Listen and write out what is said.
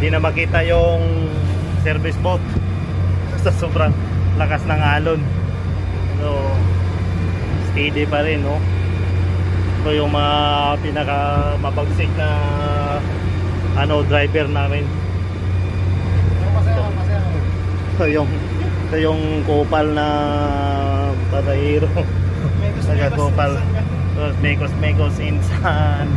Hindi na makita yung service boat sa sobrang lakas ng alon. So steady pa rin, no? Ito yung mga pinaka mabagsik na driver namin. Ito yung kupal na pasahero. Taga kupal. Mekos Insan.